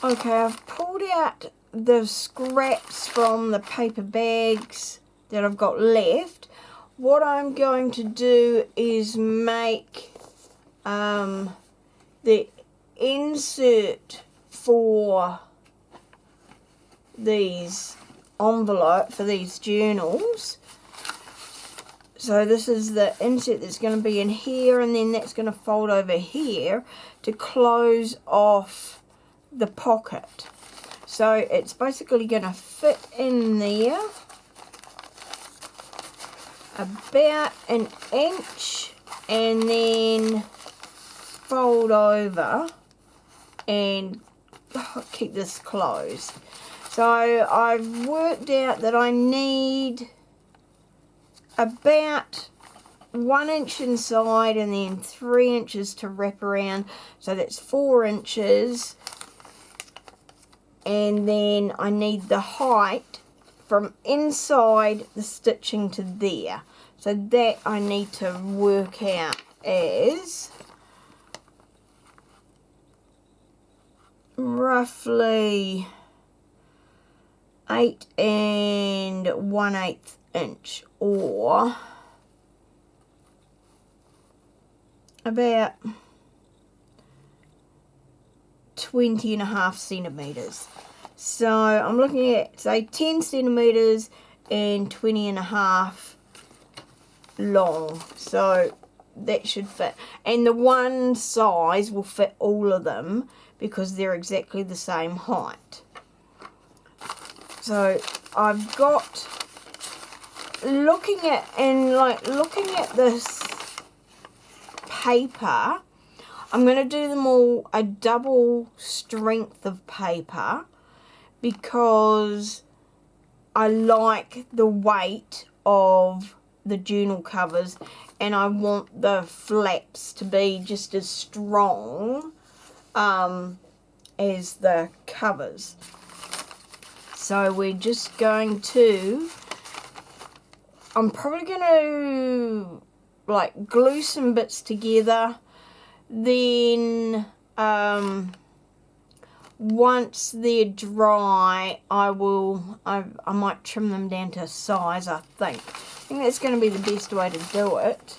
Okay, I've pulled out the scraps from the paper bags that I've got left. What I'm going to do is make the insert for these envelope, for these journals. So this is the insert that's going to be in here, and then that's going to fold over here to close off the pocket. So it's basically going to fit in there about an inch and then fold over and keep this closed. So I've worked out that I need about 1 inch inside and then 3 inches to wrap around, so that's 4 inches, and then I need the height from inside the stitching to there, so that I need to work out as roughly 8 1/8 inch, or about 20.5 centimeters. So I'm looking at, say, 10 centimeters and 20.5 long. So that should fit. And the one size will fit all of them because they're exactly the same height. So I've got, looking at this paper, I'm going to do them all a double strength of paper because I like the weight of the journal covers and I want the flaps to be just as strong as the covers. So we're just going to, I'm probably going to like glue some bits together, then once they're dry I might trim them down to size. I think that's going to be the best way to do it,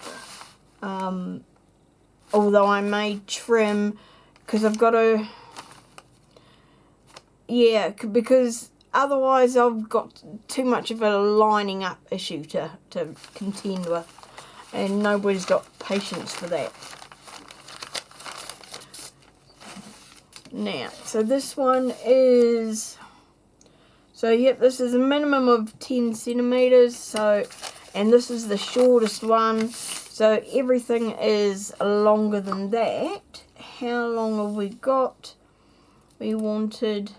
although I may trim because I've got to, yeah, because otherwise I've got too much of a lining up issue to contend with, and nobody's got patience for that. Now, so this one is, so yep, this is a minimum of 10 centimeters, so, and this is the shortest one, so everything is longer than that. How long have we got? We wanted,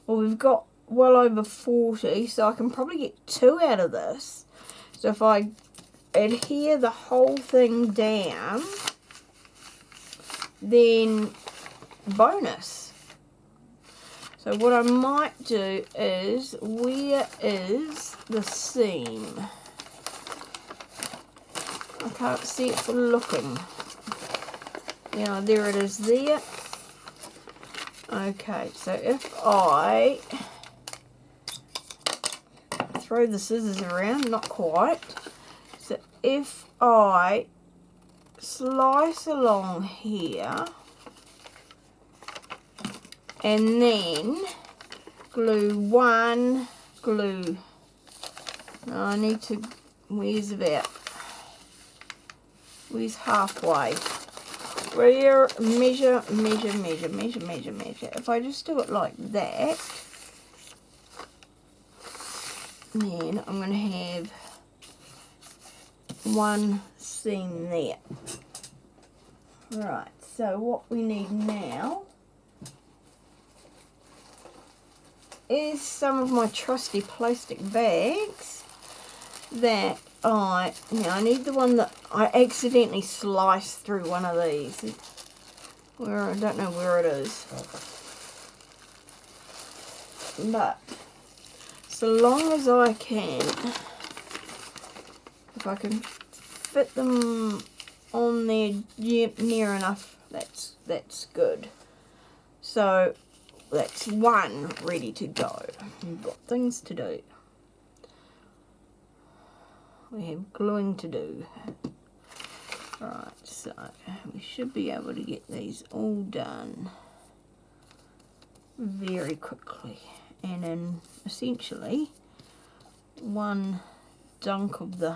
well, we've got well over 40, so I can probably get 2 out of this. So if I adhere the whole thing down, then bonus. So what I might do is, where is the seam? I can't see it for looking. Yeah, there it is there. Okay, so if I throw the scissors around, not quite. So if I slice along here and then glue one, glue, no, I need to, where's halfway, where, measure. If I just do it like that, then I'm going to have one seam there. Right, so what we need now is some of my trusty plastic bags that I need the one that I accidentally sliced through one of these. Where, I don't know where it is. But so long as I can, if I can fit them on there near enough, that's good. So that's one ready to go. We've got things to do. We have gluing to do. Right, so we should be able to get these all done very quickly. And in essentially one dunk of the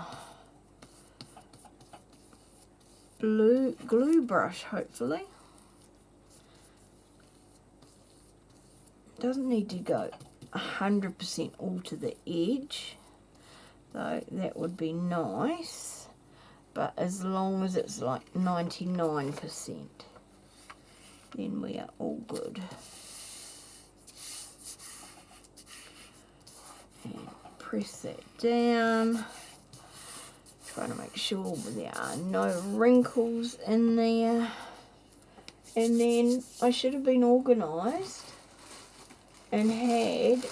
glue brush, hopefully. Doesn't need to go 100% all to the edge, though that would be nice, but as long as it's like 99%, then we are all good. And press that down, trying to make sure there are no wrinkles in there. And then I should have been organised and had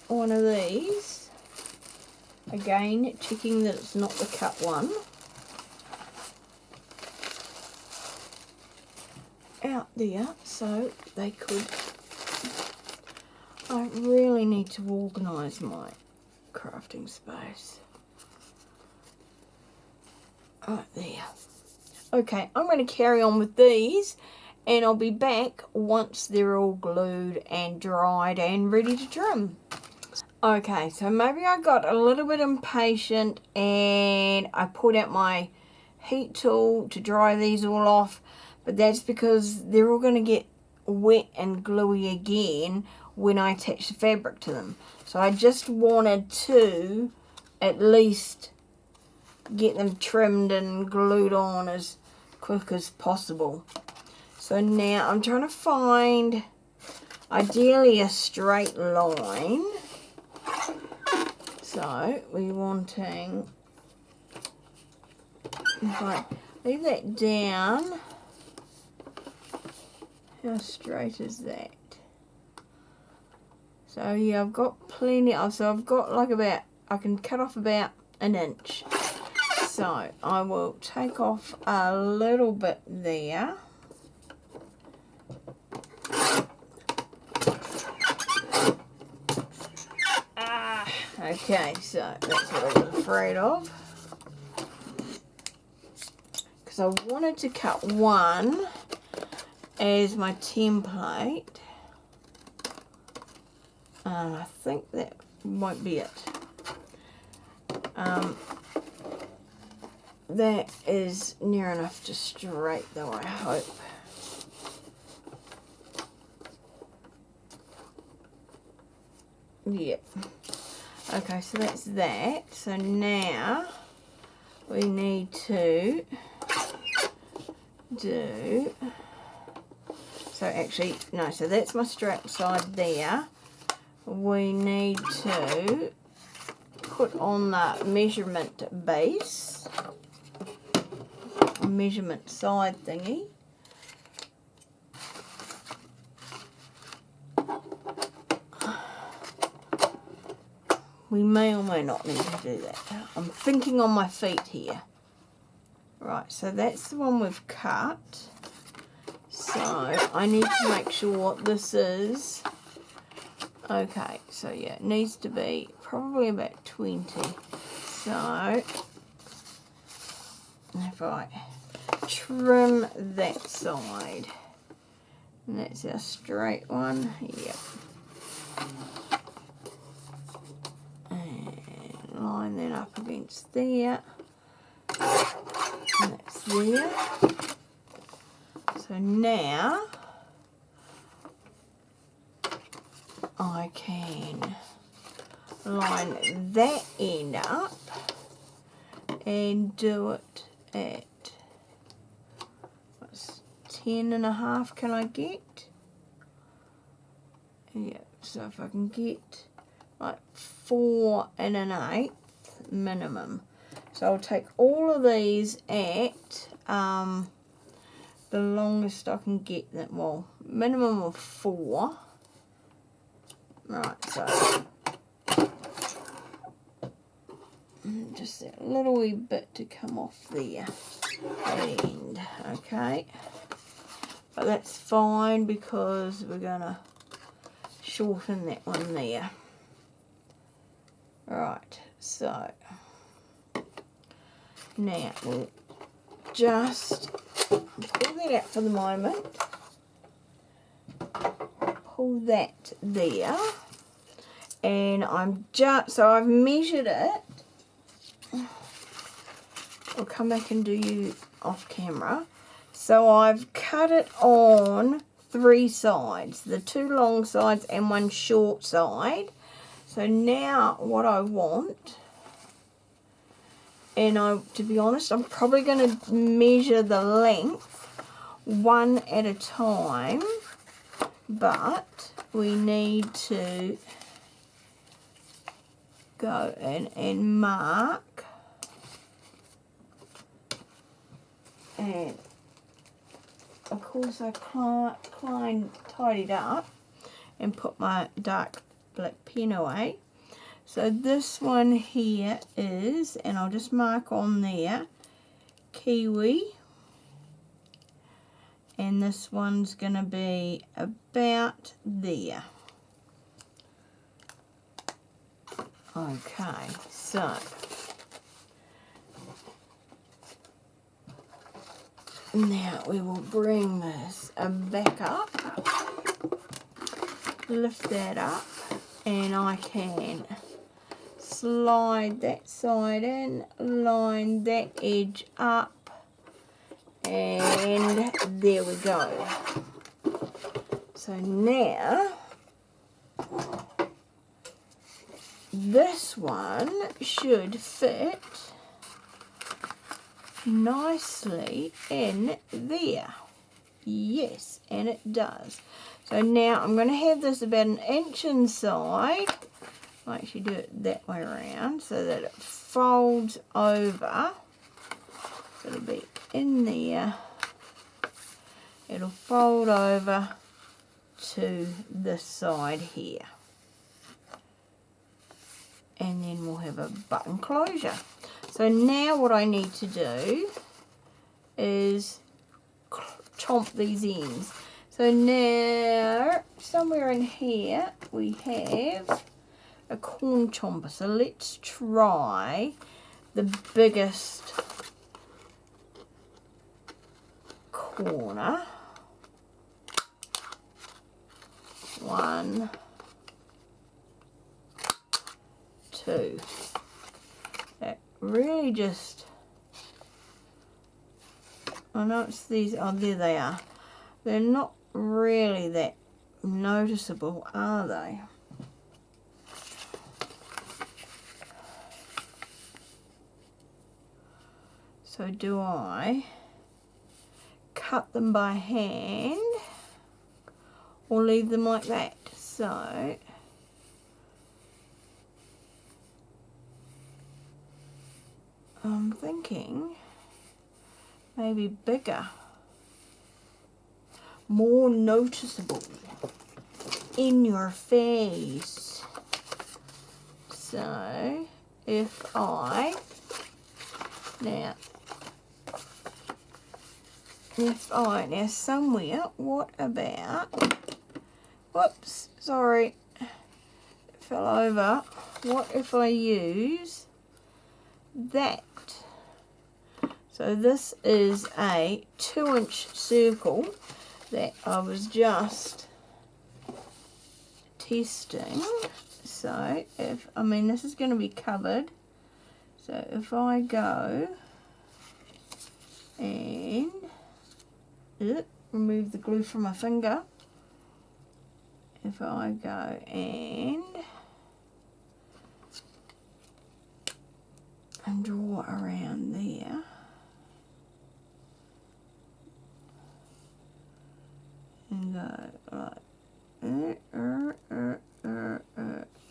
one of these, again checking that it's not the cut one, out there so they could. I really need to organise my crafting space. Right there. Okay, I'm going to carry on with these, and I'll be back once they're all glued and dried and ready to trim. Okay, so maybe I got a little bit impatient and I pulled out my heat tool to dry these all off, but that's because they're all going to get wet and gluey again when I attach the fabric to them. So I just wanted to at least get them trimmed and glued on as quick as possible. So now I'm trying to find ideally a straight line. So we're wanting, if I leave that down, how straight is that? So yeah, I've got plenty of, so I've got like about, I can cut off about an inch. So I will take off a little bit there. Okay, so that's what I was afraid of. Because I wanted to cut one as my template. I think that won't be it. That is near enough to straight though, I hope. Yep. Okay, so that's that. So now we need to do, so actually, no, so that's my strap side there. We need to put on the measurement base, measurement side thingy. We may or may not need to do that. I'm thinking on my feet here. Right, so that's the one we've cut. So I need to make sure what this is. Okay, so yeah, it needs to be probably about 20. So if I trim that side, and that's our straight one, yep. And line that up against there, and that's there. So now I can line that end up and do it at, what's 10.5 can I get? Yeah, so if I can get like 4 1/8 minimum. So I'll take all of these at the longest I can get them, well, minimum of 4. Right, so just that little wee bit to come off there, that end, okay. But that's fine because we're gonna shorten that one there. Right, so now we'll just pull that out for the moment. Pull that there. And so I've measured it. I'll come back and do you off camera. So I've cut it on 3 sides, the 2 long sides and 1 short side. So now what I want, and to be honest, I'm probably going to measure the length one at a time, but we need to go in and mark, and of course I tidied up and put my dark black pen away. So this one here is, and I'll just mark on there, kiwi, and this one's going to be about there. Okay, so now we will bring this back up, lift that up, and I can slide that side in, line that edge up, and there we go. So now this one should fit nicely in there. Yes, and it does. So now I'm going to have this about 1 inch inside. I'll actually do it that way around so that it folds over. So it'll be in there. It'll fold over to this side here. And then we'll have a button closure. So now what I need to do is chomp these ends. So now, somewhere in here, we have a corn chomper. So let's try the biggest corner. 1, 2. That really just, I know it's these, oh there they are. They're not really that noticeable, are they? So do I cut them by hand or leave them like that? So I'm thinking maybe bigger, more noticeable, in your face. So if I now somewhere, what about, whoops, sorry, it fell over. What if I use that? So this is a 2-inch circle that I was just testing. So if, I mean, this is going to be covered. So if I go and remove the glue from my finger, if I go and draw around there, and go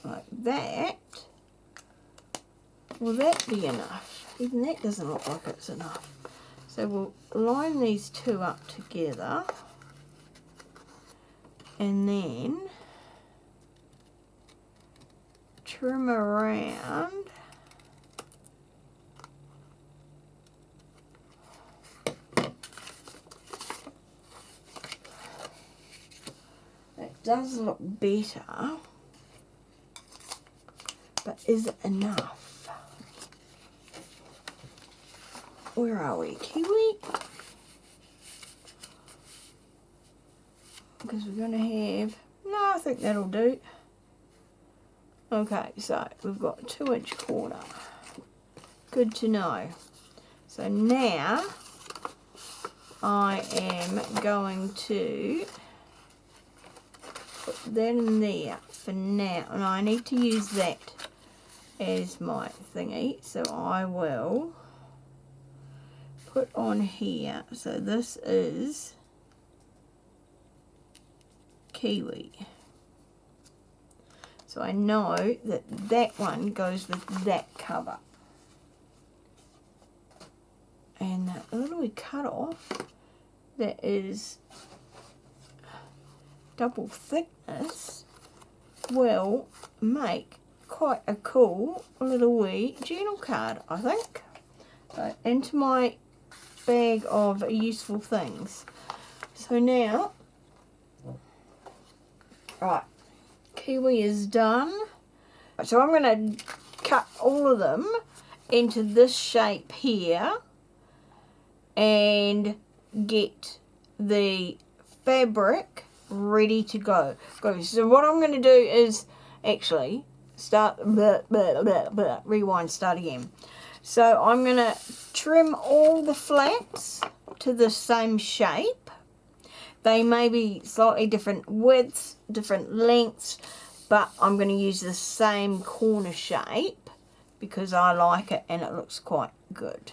like that, will that be enough? Even that doesn't look like it's enough. So we'll line these two up together and then trim around that does look better, but is it enough? Where are we? Kiwi? Because we're going to have... No, I think that'll do. Okay, so we've got 2-inch corner. Good to know. So now I am going to put that in there for now. And I need to use that as my thingy. So I will put on here. So this is kiwi. So I know that that one goes with that cover. And that little wee cut off that is double thickness will make quite a cool little wee journal card, I think. So into my bag of useful things. So now, right, kiwi is done. So I'm going to cut all of them into this shape here and get the fabric ready to go. So what I'm going to do is actually start, rewind, start again. So I'm going to trim all the flaps to the same shape. They may be slightly different widths, different lengths, but I'm going to use the same corner shape because I like it and it looks quite good.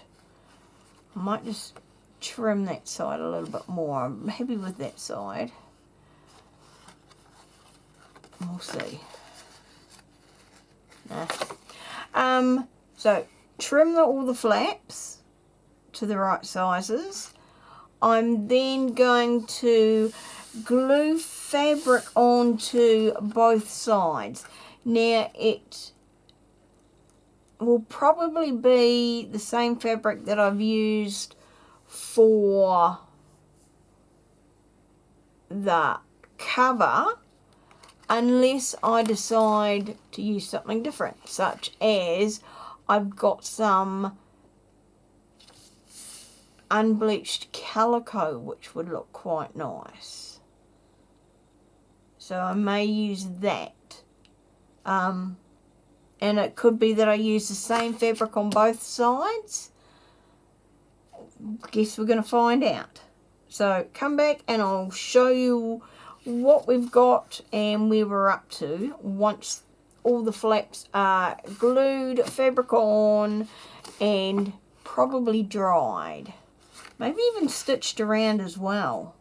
I might just trim that side a little bit more. I'm happy with that side. We'll see. Nah. So trim all the flaps to the right sizes. I'm then going to glue fabric onto both sides. Now it will probably be the same fabric that I've used for the cover, unless I decide to use something different, such as I've got some unbleached calico which would look quite nice, so I may use that. And it could be that I use the same fabric on both sides. Guess we're going to find out. So come back and I'll show you what we've got and where we're up to once all the flaps are glued, fabric on, and probably dried. Maybe even stitched around as well.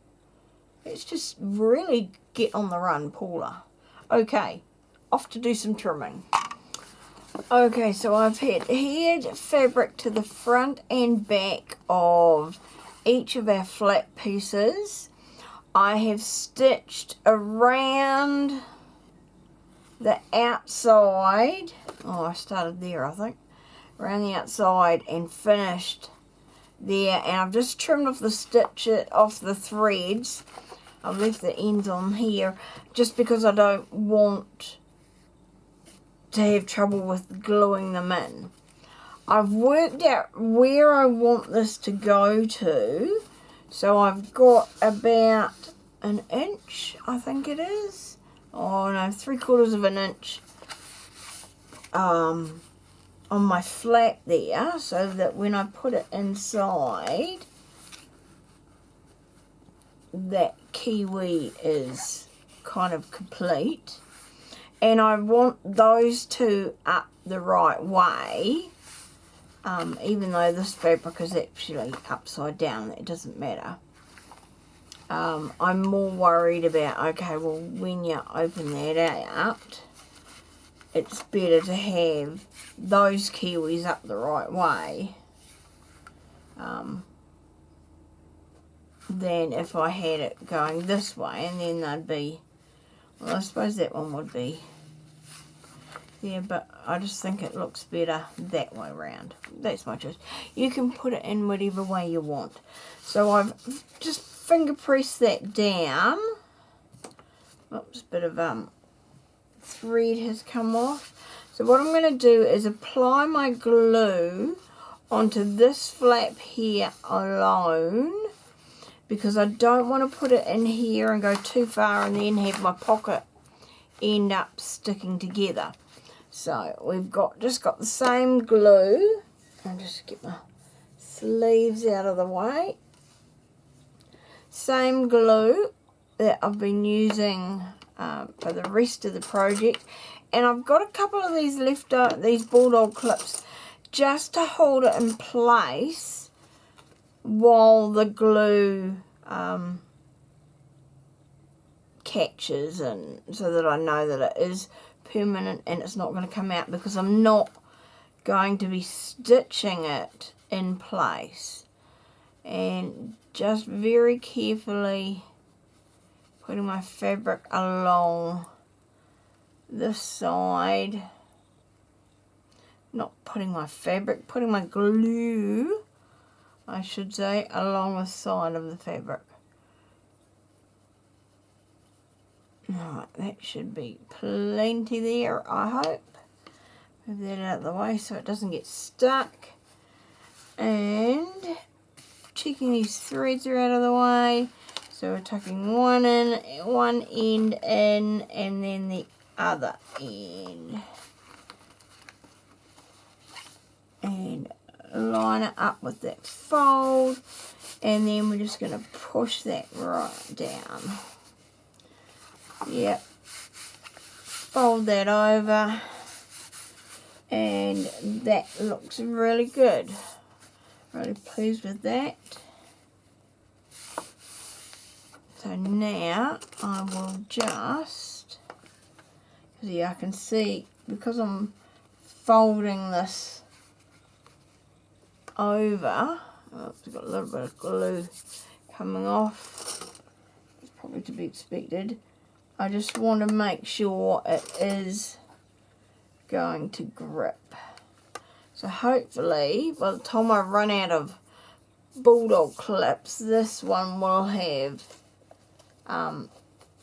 Let's just really get on the run, Paula. Okay, off to do some trimming. Okay, so I've adhered fabric to the front and back of each of our flap pieces. I have stitched around the outside. Oh, I started there, I think. Around the outside and finished there. And I've just trimmed off the stitch off the threads. I've left the ends on here just because I don't want to have trouble with gluing them in. I've worked out where I want this to go to, so I've got about 1 inch, I think it is. Oh no, 3/4 of an inch on my flap there, so that when I put it inside, that kiwi is kind of complete. And I want those two up the right way, even though this fabric is actually upside down, it doesn't matter. I'm more worried about, okay, well, when you open that out, it's better to have those kiwis up the right way than if I had it going this way, and then they'd be, well, I suppose that one would be. Yeah, but I just think it looks better that way around. That's my choice. You can put it in whatever way you want. So I've just finger pressed that down Oops, a bit of thread has come off. So what I'm going to do is apply my glue onto this flap here alone, because I don't want to put it in here and go too far and then have my pocket end up sticking together. So we've just got the same glue. I'll just get my sleeves out of the way. Same glue that I've been using for the rest of the project, and I've got a couple of these these bulldog clips just to hold it in place while the glue catches, and so that I know that it is permanent and it's not going to come out, because I'm not going to be stitching it in place. And just very carefully putting my fabric along this side, not putting my fabric, putting my glue, I should say, along the side of the fabric. Alright, that should be plenty there, I hope. Move that out of the way so it doesn't get stuck. And checking these threads are out of the way. So we're tucking one end in, and then the other end. And line it up with that fold. And then we're just going to push that right down. Yep. Fold that over. And that looks really good. Really pleased with that. So now I will just, yeah, I can see, because I'm folding this over, oh, it's got a little bit of glue coming off. It's probably to be expected. I just want to make sure it is going to grip. So hopefully by the time I run out of bulldog clips, this one will have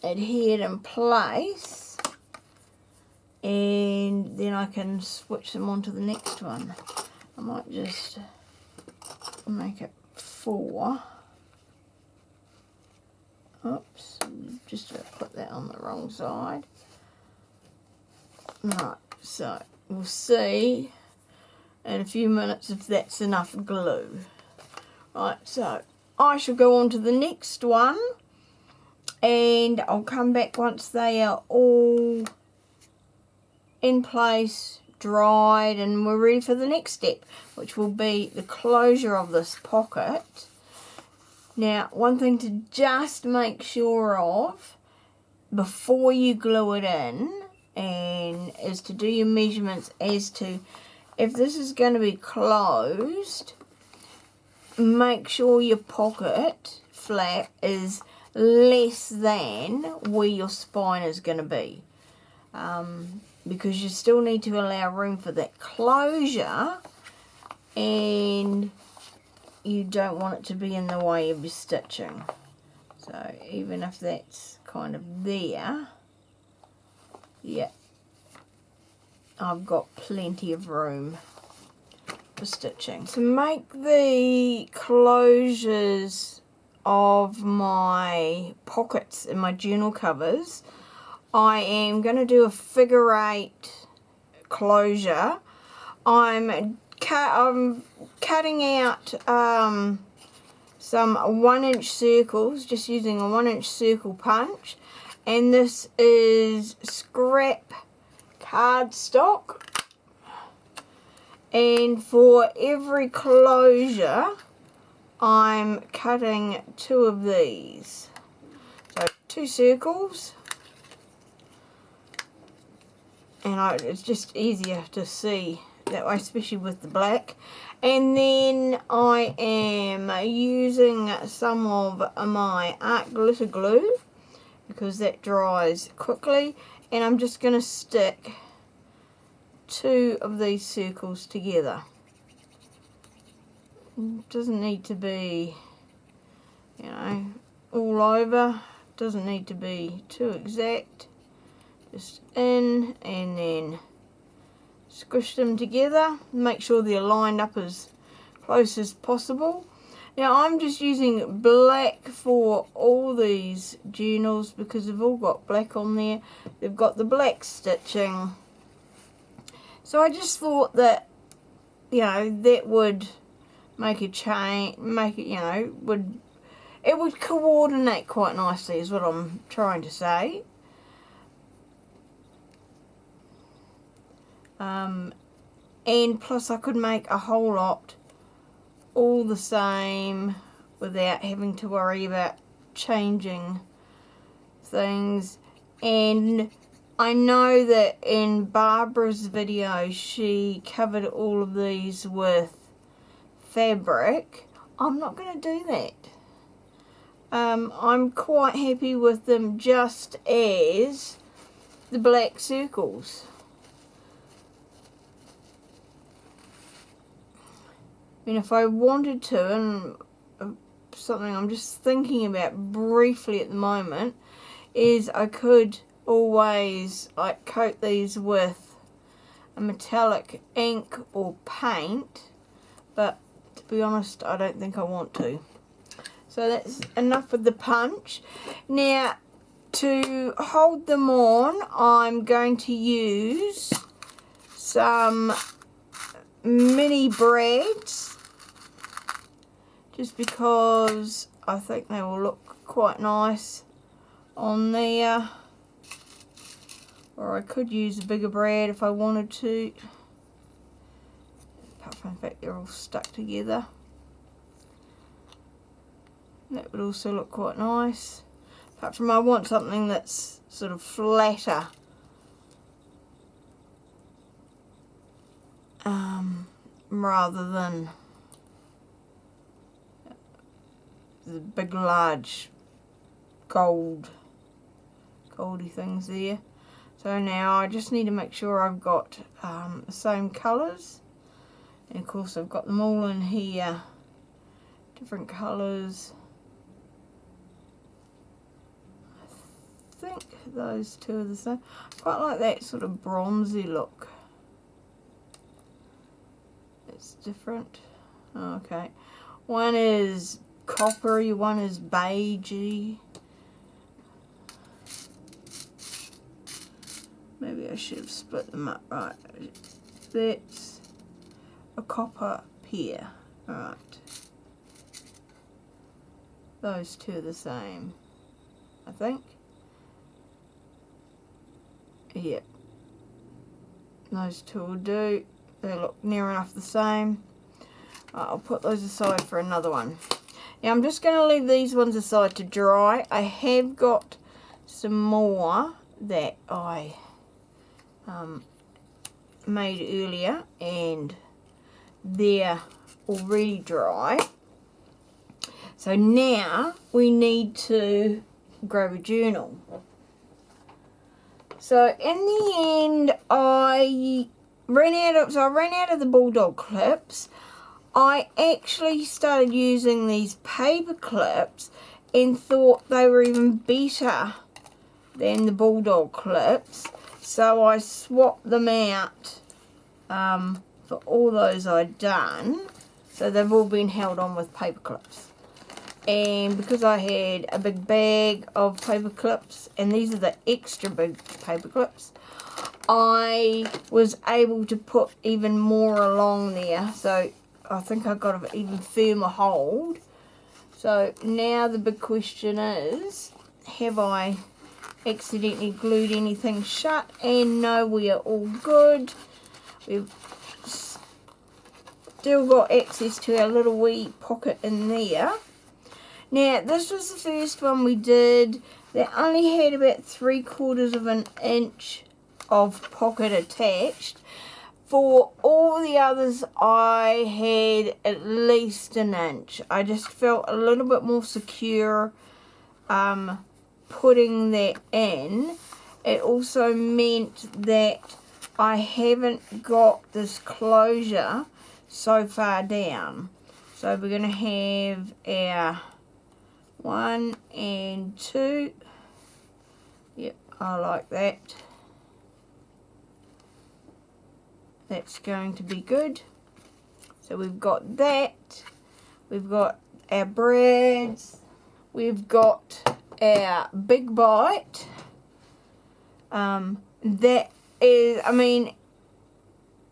adhered in place, and then I can switch them on to the next one. I might just make it 4. Oops, just put that on the wrong side. Right, so we'll see in a few minutes if that's enough glue. Right, so I shall go on to the next one, and I'll come back once they are all in place, dried, and we're ready for the next step, which will be the closure of this pocket. Now, one thing to just make sure of before you glue it in, and is to do your measurements as to if this is going to be closed. Make sure your pocket flap is less than where your spine is going to be, because you still need to allow room for that closure, and you don't want it to be in the way of your stitching. So even if that's kind of there, yeah, I've got plenty of room for stitching. To make the closures of my pockets in my journal covers, I am going to do a figure 8 closure. I'm cutting out some 1-inch circles, just using a 1-inch circle punch, and this is scrap cardstock, and for every closure I'm cutting 2 of these. So 2 circles, and it's just easier to see that way, especially with the black. And then I am using some of my art glitter glue, because that dries quickly, and I'm just going to stick 2 of these circles together. It doesn't need to be, you know, all over. doesn't need to be too exact. Just in and then squish them together. Make sure they're lined up as close as possible. Now I'm just using black for all these journals because they've all got black on there. They've got the black stitching. So I just thought that, you know, that would make a change, make it, you know, it would coordinate quite nicely is what I'm trying to say. And plus I could make a whole lot all the same without having to worry about changing things. And I know that in Barbara's video she covered all of these with fabric. I'm not going to do that. I'm quite happy with them just as the black circles. And if I wanted to, and something I'm just thinking about briefly at the moment, is I could always like coat these with a metallic ink or paint, but to be honest I don't think I want to. So that's enough with the punch. Now to hold them on I'm going to use some mini brads, just because I think they will look quite nice on there. Or I could use a bigger brad if I wanted to. Apart from the fact they're all stuck together. That would also look quite nice. Apart from I want something that's sort of flatter. Rather than the big large goldy things there. So now I just need to make sure I've got the same colours, and of course I've got them all in here, different colours. I think those two are the same. I quite like that sort of bronzy look. It's different. Okay, one is coppery, one is beigey. Maybe I should have split them up. Right, that's a copper pear. Right, those two are the same, I think. Yep, those two will do. They look near enough the same. I'll put those aside for another one. Now I'm just going to leave these ones aside to dry. I have got some more that I made earlier, and they're already dry. So now we need to grab a journal. So in the end I ran out of the bulldog clips. I actually started using these paper clips and thought they were even better than the bulldog clips. So I swapped them out for all those I'd done. So they've all been held on with paper clips. And because I had a big bag of paper clips, and these are the extra big paper clips, I was able to put even more along there. So I think I got an even firmer hold. So now the big question is, have I accidentally glued anything shut? And no, we are all good. We've still got access to our little wee pocket in there. Now this was the first one we did that only had about 3/4 of an inch of pocket attached. For all the others I had at least an inch. I just felt a little bit more secure putting that in. It also meant that I haven't got this closure so far down. So we're going to have our 1 and 2. I like that. That's going to be good. So we've got that. We've got our brads. We've got our big bite. That is, I mean,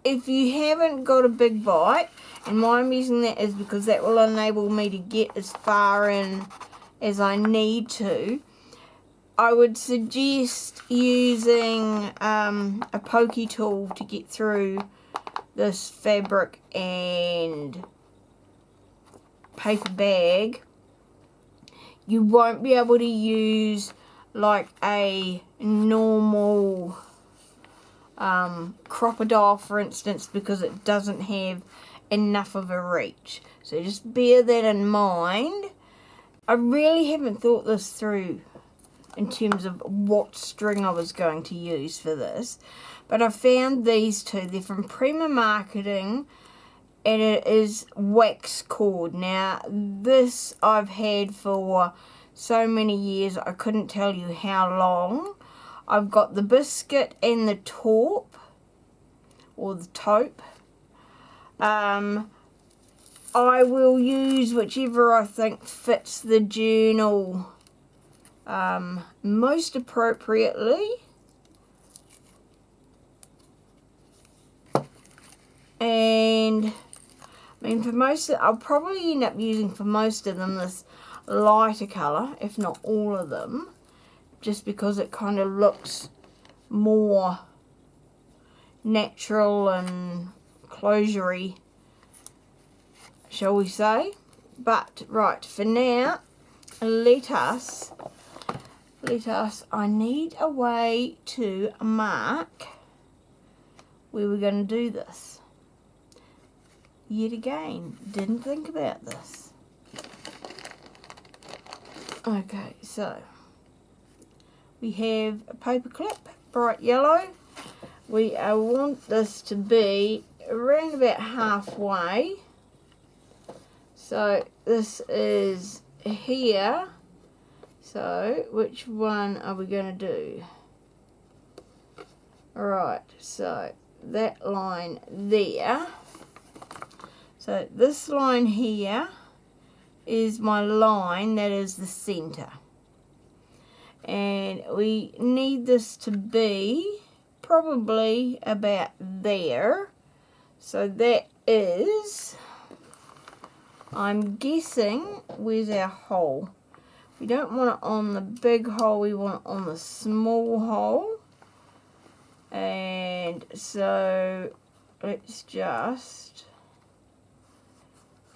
if you haven't got a big bite, and why I'm using that is because that will enable me to get as far in as I need to. I would suggest using a pokey tool to get through this fabric and paper bag. You won't be able to use like a normal crocodile, for instance, because it doesn't have enough of a reach. So just bear that in mind. I really haven't thought this through in terms of what string I was going to use for this, but I found these two. They're from Prima Marketing, and it is wax cord. Now this I've had for so many years I couldn't tell you how long. I've got the biscuit and the taupe, or the taupe. I will use whichever I think fits the journal most appropriately. And I mean, for most, I'll probably end up using for most of them this lighter colour, if not all of them, just because it kind of looks more natural and closure-y, shall we say. But right, for now, let us, I need a way to mark where we're going to do this. Yet again, didn't think about this. Okay, so we have a paper clip, bright yellow. We want this to be around about halfway. So this is here. So which one are we going to do? Alright, so that line there. So this line here is my line that is the center. And we need this to be probably about there. So that is, I'm guessing, where's our hole? We don't want it on the big hole, we want it on the small hole. And so let's just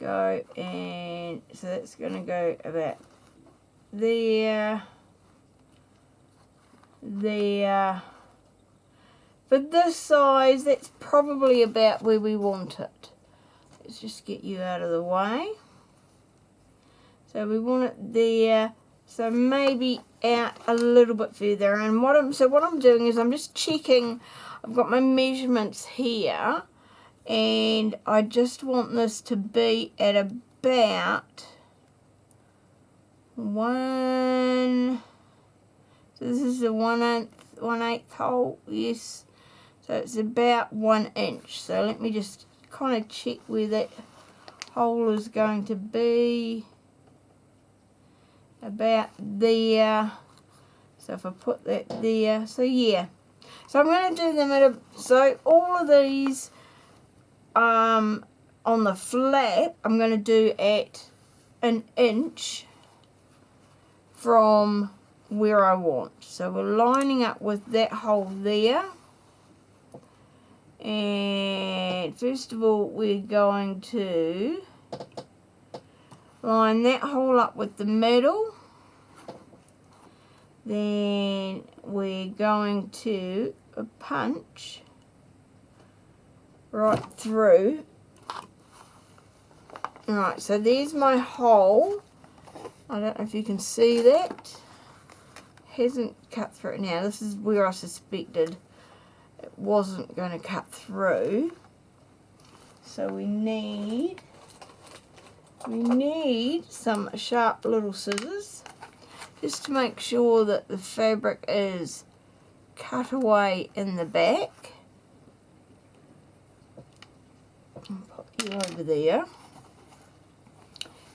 go, and so that's going to go about there, there. For this size, that's probably about where we want it. Let's just get you out of the way. So we want it there, so maybe out a little bit further. And what I'm doing is I'm just checking. I've got my measurements here, and I just want this to be at about one. So this is the 1/8 hole. Yes. So it's about 1 inch. So let me just kind of check where that hole is going to be. About there. So if I put that there, so yeah. So I'm going to do them at a, so all of these on the flap I'm going to do at 1 inch from where I want. So we're lining up with that hole there. And first of all, we're going to line that hole up with the middle. Then we're going to punch right through. Alright, so there's my hole. I don't know if you can see that. Hasn't cut through. Now this is where I suspected it wasn't going to cut through. So we need some sharp little scissors just to make sure that the fabric is cut away in the back. I'll pop you over there.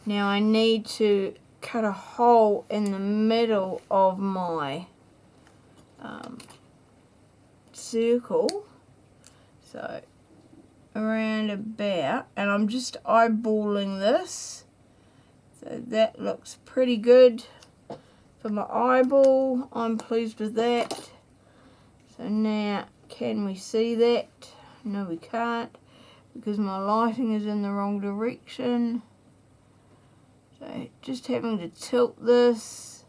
Now I need to cut a hole in the middle of my circle. So around about, and I'm just eyeballing this. So that looks pretty good for my eyeball. I'm pleased with that. So now, can we see that? No, we can't, because my lighting is in the wrong direction. So just having to tilt this.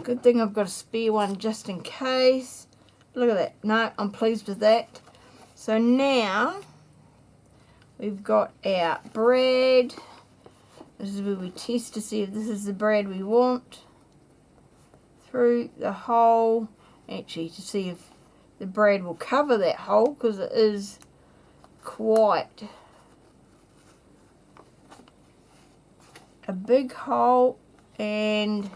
Good thing I've got a spare one just in case. Look at that. No, I'm pleased with that. So now we've got our brad. This is where we test to see if this is the brad we want. Through the hole. Actually, to see if the brad will cover that hole, because it is quite a big hole. And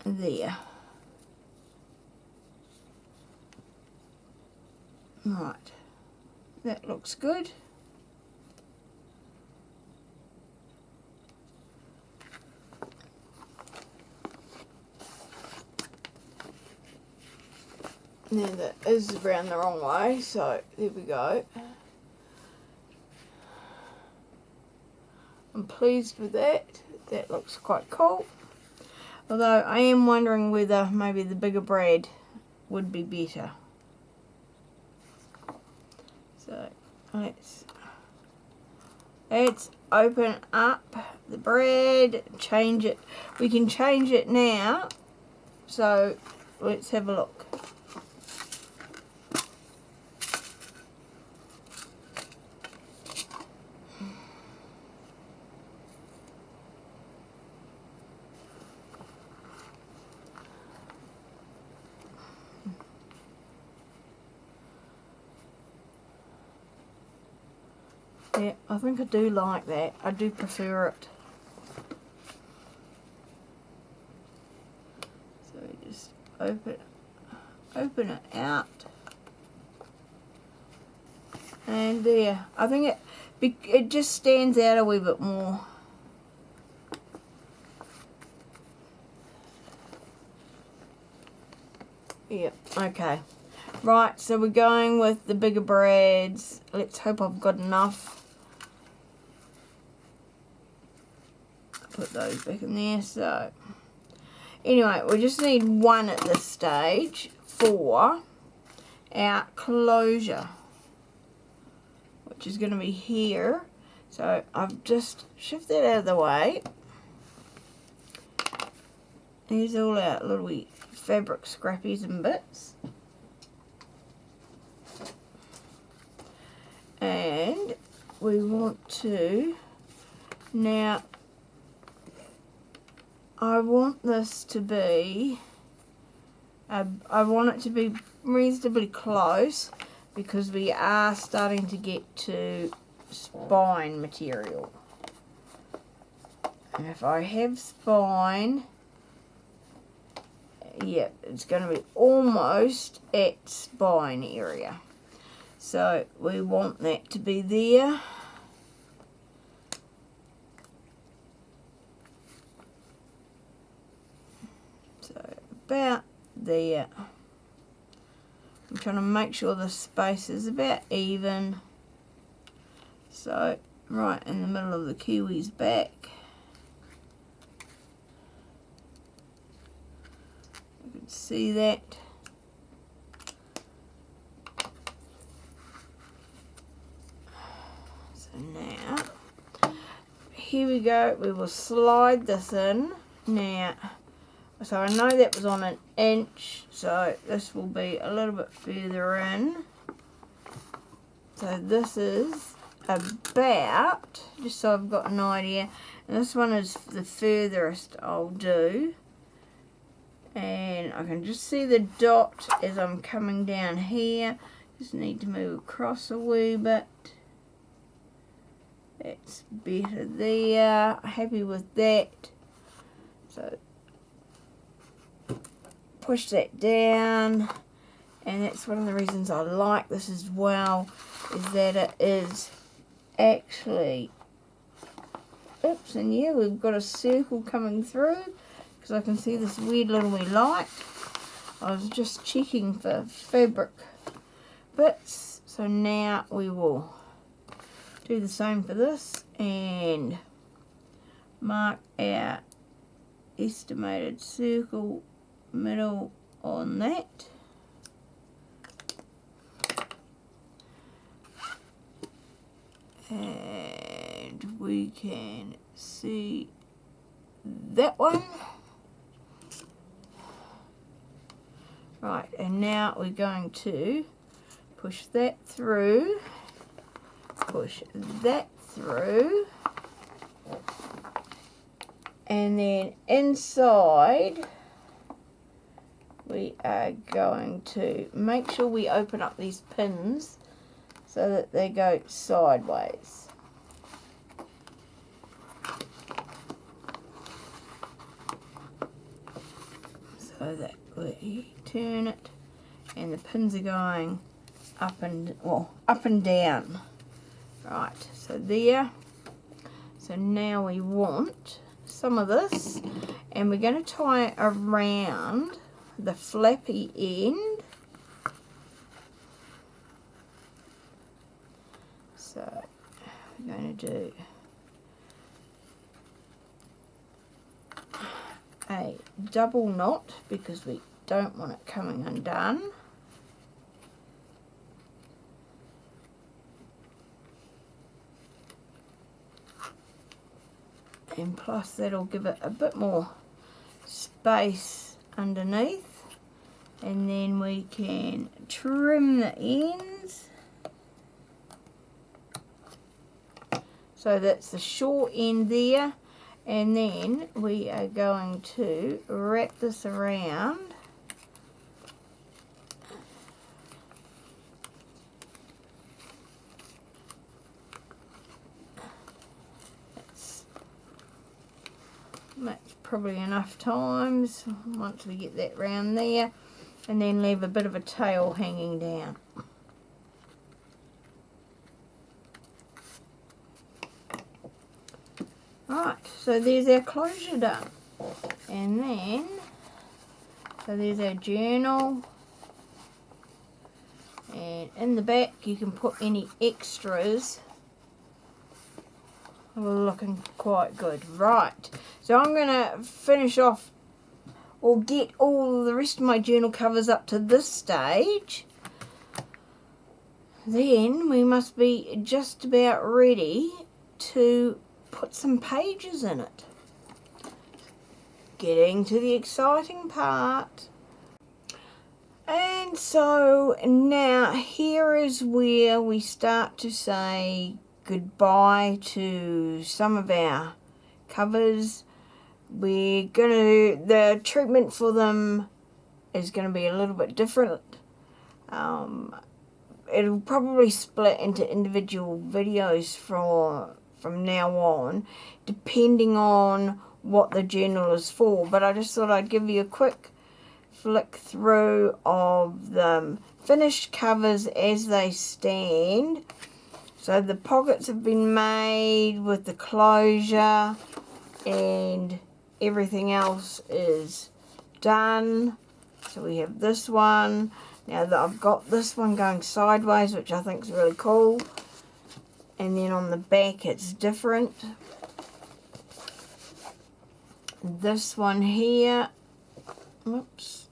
there. Right. That looks good. Now that is around the wrong way, so there we go. I'm pleased with that. That looks quite cool. Although I am wondering whether maybe the bigger brad would be better. So let's open up the brad, change it. We can change it now. So let's have a look. Yeah, I think I do like that. I do prefer it. So just open it out. And there. I think it just stands out a wee bit more. Yep, okay. Right, so we're going with the bigger brads. Let's hope I've got enough. Put those back in there. So anyway, we just need one at this stage for our closure, which is going to be here. So I've just shifted that out of the way. Here's all our little wee fabric scrappies and bits. And we want to now, I want this to be, I want it to be reasonably close, because we are starting to get to spine material. And if I have spine, yeah, it's going to be almost at spine area. So we want that to be there. So about there. I'm trying to make sure the space is about even. So right in the middle of the kiwi's back. You can see that. So now, here we go. We will slide this in. Now, so I know that was on 1 inch, so this will be a little bit further in. So this is about, just so I've got an idea, and this one is the furthest I'll do. And I can just see the dot as I'm coming down here. Just need to move across a wee bit. That's better there. Happy with that. So push that down. And that's one of the reasons I like this as well, is that it is actually, oops, and yeah, we've got a circle coming through, because I can see this weird little wee light. I was just checking for fabric bits, so now we will do the same for this and mark our estimated circle middle on that. And we can see that one. Right, and now we're going to push that through, push that through, and then inside we are going to make sure we open up these pins so that they go sideways. So that we turn it and the pins are going up and, well, up and down. Right, so there. So now we want some of this and we're going to tie it around the flappy end. So we're going to do a double knot because we don't want it coming undone. And plus that'll give it a bit more space underneath, and then we can trim the ends. So that's the short end there, and then we are going to wrap this around that's probably enough times once we get that round there, and then leave a bit of a tail hanging down. Right, so there's our closure done. And then, so there's our journal. And in the back you can put any extras. Looking quite good. Right, so I'm going to finish off or get all the rest of my journal covers up to this stage. Then we must be just about ready to put some pages in it. Getting to the exciting part. And so now here is where we start to say goodbye to some of our covers. We're gonna, the treatment for them is gonna be a little bit different. It'll probably split into individual videos from now on, depending on what the journal is for, but I just thought I'd give you a quick flick through of the finished covers as they stand. So the pockets have been made with the closure and everything else is done. So we have this one. Now that I've got this one going sideways, which I think is really cool. And then on the back it's different. This one here, whoops.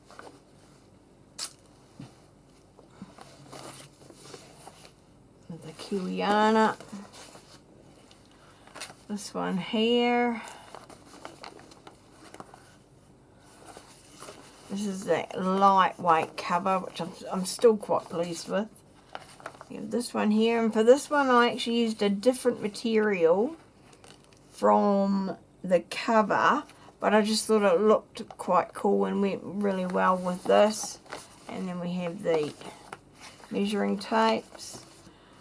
With the Kiwiana. This one here. This is that lightweight cover, which I'm still quite pleased with. You have this one here, and for this one I actually used a different material from the cover, but I just thought it looked quite cool and went really well with this. And then we have the measuring tapes.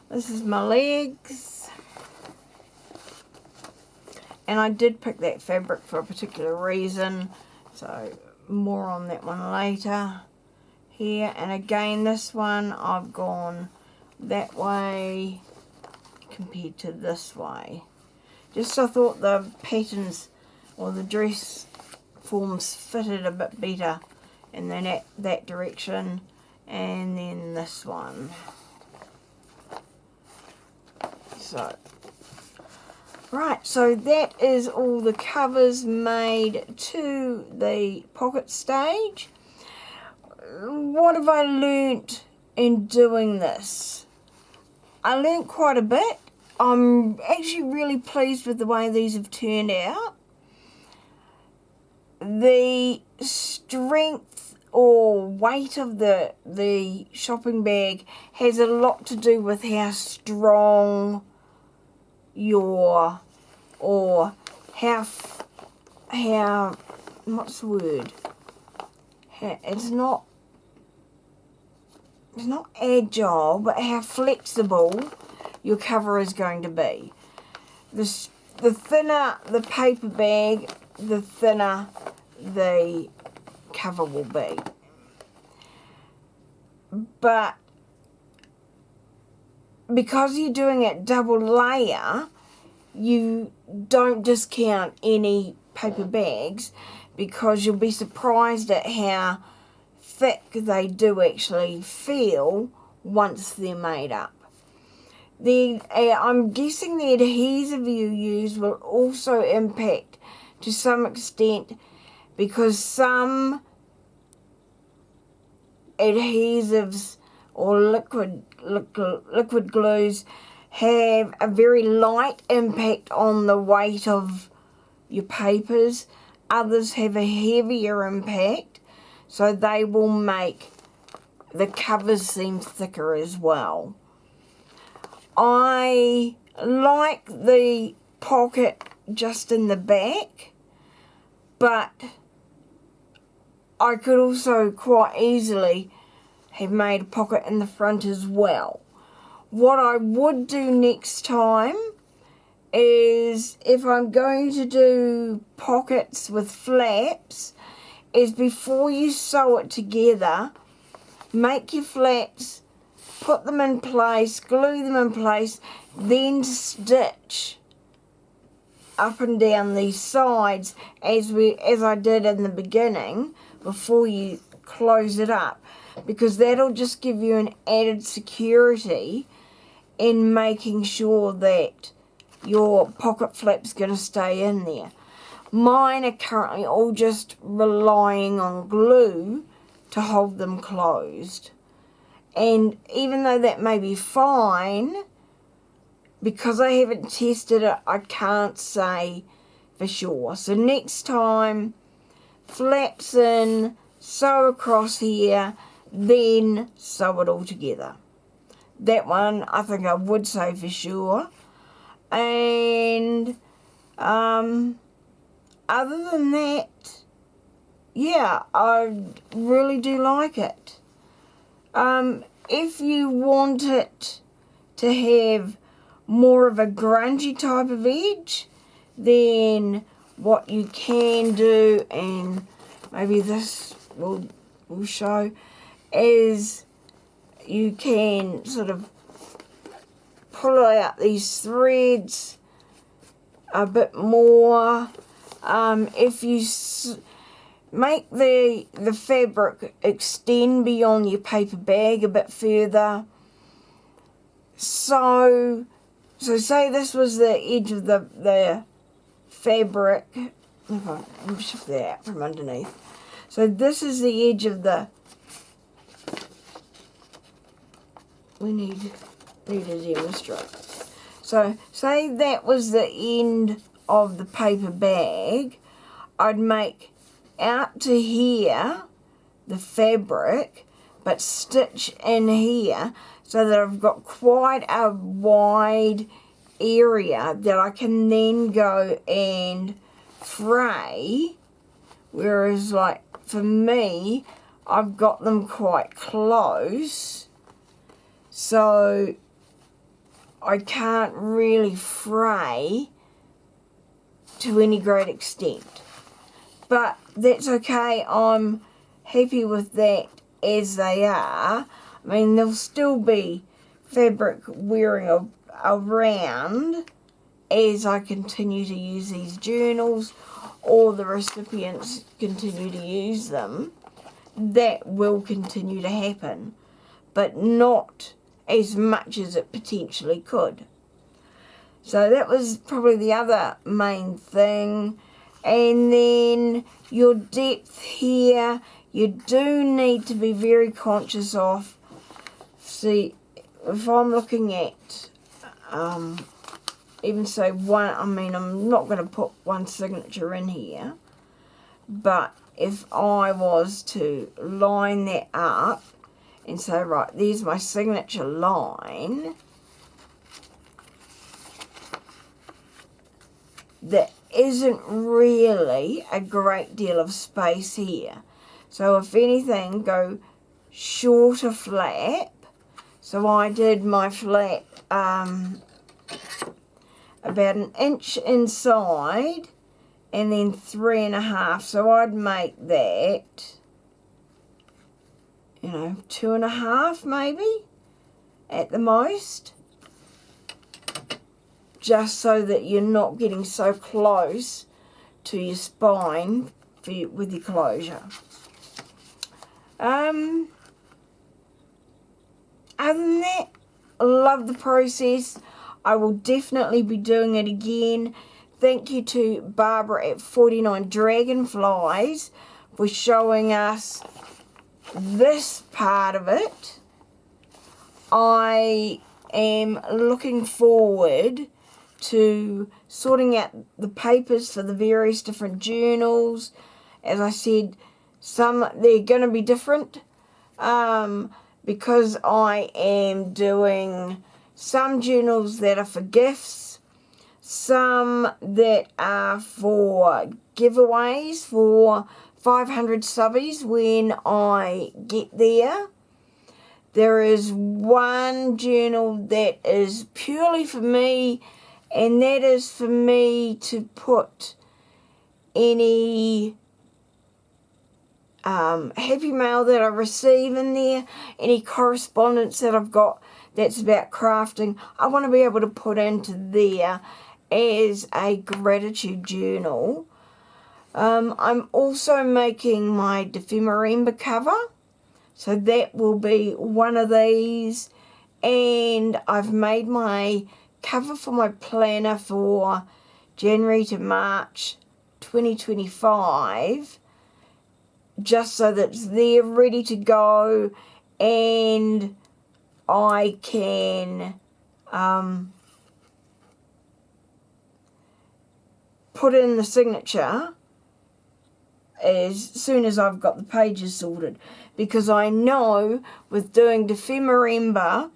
This is my legs. And I did pick that fabric for a particular reason, so more on that one later. Here, and again this one I've gone that way compared to this way. Just I thought the patterns or the dress forms fitted a bit better in that direction, and then this one. So, right, so that is all the covers made to the pocket stage. What have I learnt in doing this? I learnt quite a bit. I'm actually really pleased with the way these have turned out. The strength or weight of the shopping bag has a lot to do with how strong your, or how what's the word? It's not agile, but how flexible your cover is going to be. The thinner the paper bag, the thinner the cover will be. But because you're doing it double layer, you don't discount any paper bags, because you'll be surprised at how thick they do actually feel once they're made up. I'm guessing the adhesive you use will also impact to some extent, because some adhesives or liquid glues have a very light impact on the weight of your papers. Others have a heavier impact, so they will make the covers seem thicker as well. I like the pocket just in the back, but I could also quite easily have made a pocket in the front as well. What I would do next time is, if I'm going to do pockets with flaps, is before you sew it together, make your flaps, put them in place, glue them in place, then stitch up and down these sides as I did in the beginning before you close it up, because that'll just give you an added security in making sure that your pocket flap's going to stay in there. Mine are currently all just relying on glue to hold them closed. And even though that may be fine, because I haven't tested it, I can't say for sure. So next time, flaps in, sew across here, then sew it all together. That one I think I would say for sure. And other than that, yeah, I really do like it. If you want it to have more of a grungy type of edge, then what you can do, and maybe this will show, is you can sort of pull out these threads a bit more. If you make the fabric extend beyond your paper bag a bit further, so say this was the edge of the fabric. If I shift that out from underneath. So this is the edge of the, we need to demonstrate. So say that was the end of the paper bag, I'd make out to here the fabric, but stitch in here so that I've got quite a wide area that I can then go and fray, whereas like for me, I've got them quite close, so I can't really fray to any great extent. But that's okay. I'm happy with that as they are. I mean, there'll still be fabric wearing around as I continue to use these journals, or the recipients continue to use them. That will continue to happen, but not as much as it potentially could. So that was probably the other main thing. And then your depth here, you do need to be very conscious of. See, if I'm looking at, even say one, I mean, I'm not going to put one signature in here, but if I was to line that up and say, right, there's my signature line, there isn't really a great deal of space here. So if anything, go shorter flap. So I did my flap about 1 inch inside and then 3.5. So I'd make that, 2.5 maybe at the most, just so that you're not getting so close to your spine with your closure. Other than that, I love the process. I will definitely be doing it again. Thank you to Barbara at 49 Dragonflies for showing us this part of it. I am looking forward to sorting out the papers for the various different journals. As I said, they're going to be different because I am doing some journals that are for gifts, some that are for giveaways for 500 subbies when I get there. There is one journal that is purely for me, and that is for me to put any happy mail that I receive in there, any correspondence that I've got that's about crafting. I want to be able to put into there as a gratitude journal. I'm also making my Dephemerember cover, so that will be one of these, and I've made my cover for my planner for January to March 2025, just so that it's there ready to go, and I can put in the signature as soon as I've got the pages sorted, because I know with doing Dephemerember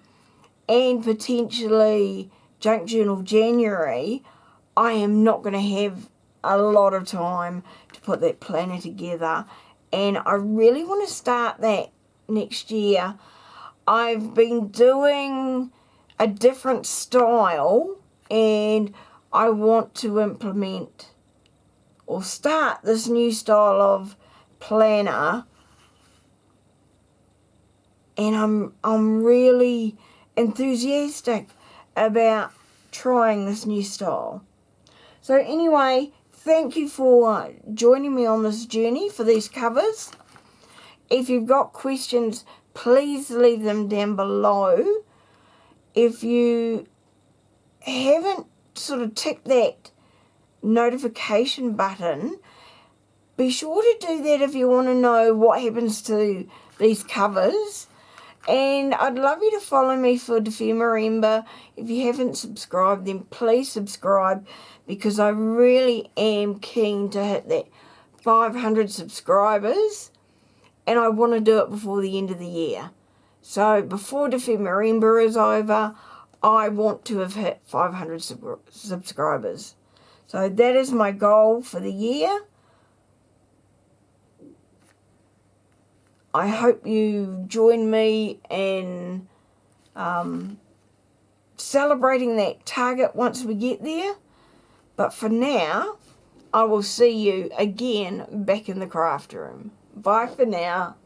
and potentially Junk Journal January, I am not going to have a lot of time to put that planner together, and I really want to start that next year. I've been doing a different style, and I want to implement or start this new style of planner, and I'm really enthusiastic about trying this new style. So anyway, thank you for joining me on this journey for these covers. If you've got questions, please leave them down below. If you haven't sort of ticked that notification button, be sure to do that if you want to know what happens to these covers. And I'd love you to follow me for Dephemerember. If you haven't subscribed, then please subscribe, because I really am keen to hit that 500 subscribers, and I want to do it before the end of the year. So before Dephemerember is over, I want to have hit 500 subscribers. So that is my goal for the year. I hope you join me in celebrating that target once we get there. But for now, I will see you again back in the craft room. Bye for now.